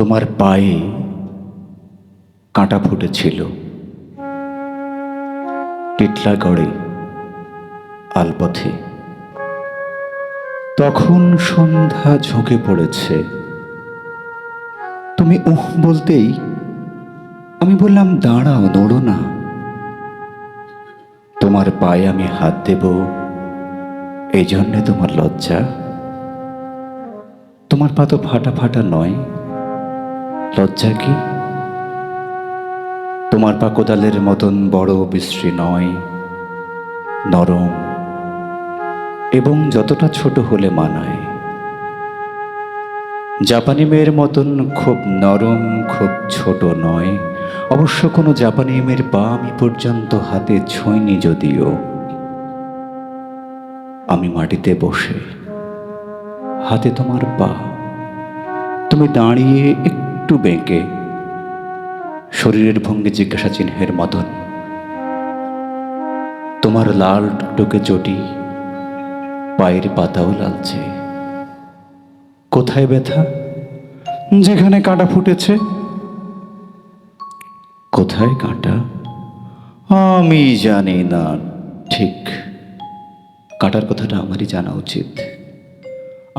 তোমার পায়ে কাঁটা ফুটেছিল টিটলাগড়ে আলপথে। তখন সন্ধ্যা ঝুঁকে পড়েছে। তুমি বলতেই আমি বললাম, দাঁড়াও, নড়ো না। তোমার পায়ে আমি হাত দেব এই জন্যে তোমার লজ্জা? তোমার পা তো ফাটা ফাটা নয়, লজ্জা কি? তোমার পা কোদালের মতন বড় বিশ্রী নয়, নরম এবং যতটা ছোট হলে মানায়। জাপানি মেয়ের মতন খুব নরম, খুব ছোট নয়। অবশ্য কোনো জাপানি মেয়ের পা আমি পর্যন্ত হাতে ছুঁইনি, যদিও। আমি মাটিতে বসে, হাতে তোমার পা, তুমি দাঁড়িয়ে একটু বেঁকে, শরীরের ভঙ্গি জিজ্ঞাসা চিহ্নের মতন। তোমার লাল টুকটুকে চটি, পায়ের পাতাও লালচে। কোথায় ব্যথা? যেখানে কাঁটা ফুটেছে। কোথায় কাঁটা? আমি জানি না ঠিক। কাঁটার কথাটা আমারই জানা উচিত।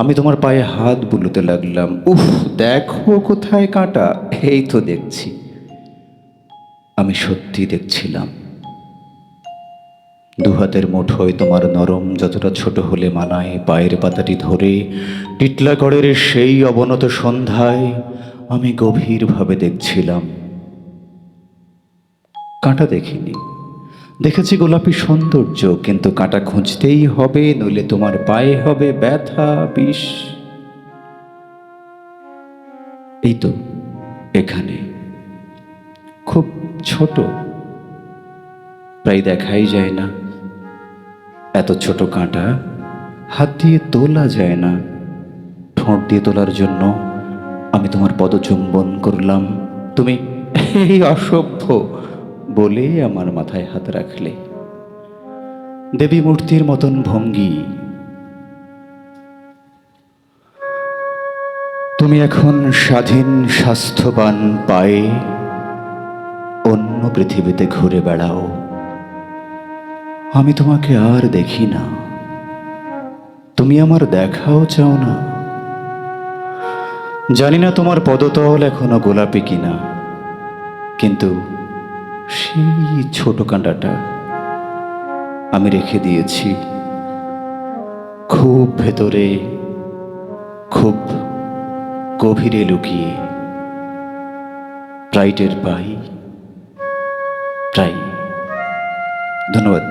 আমি তোমার পায়ে হাত বুলোতে লাগলাম। উফ, দেখো কোথায় কাঁটা। এই তো দেখছি। আমি সত্যি দেখছিলাম। দুহাতের মুঠোয় তোমার নরম, যতটা ছোট হলে মানায়, পায়ের পাতাটি ধরে টিটলাগড়ের সেই অবনত সন্ধ্যায় আমি গভীরভাবে দেখছিলাম। কাঁটা দেখিনি, দেখেছি গোলাপি সৌন্দর্য, কিন্তু কাঁটা খুঁজতেই হবে, নইলে তোমার পায়ে হবে ব্যথা, বিষ। এই তো এখানে, খুব ছোট, প্রায় দেখাই যায় না। এত ছোট কাঁটা হাত দিয়ে তোলা যায় না। ঠোঁট দিয়ে তোলার জন্য আমি তোমার পদচুম্বন করলাম। তুমি এই অসভ্য বলে আমার মাথায় হাত রাখলে। দেবী মূর্তির মতন ভঙ্গি। তুমি এখন স্বাধীন স্বাস্থ্যবান পায়ে অন্য পৃথিবীতে ঘুরে বেড়াও। আমি তোমাকে আর দেখি না, তুমি আমার দেখাও চাও না। জানি না তোমার পদতল এখনো গোলাপি কিনা, কিন্তু সেই ছোট কাঁটাটা আমি রেখে দিয়েছি খুব ভেতরে, খুব গভীরে লুকিয়ে। প্রায় টের পাই, প্রায়। ধন্যবাদ।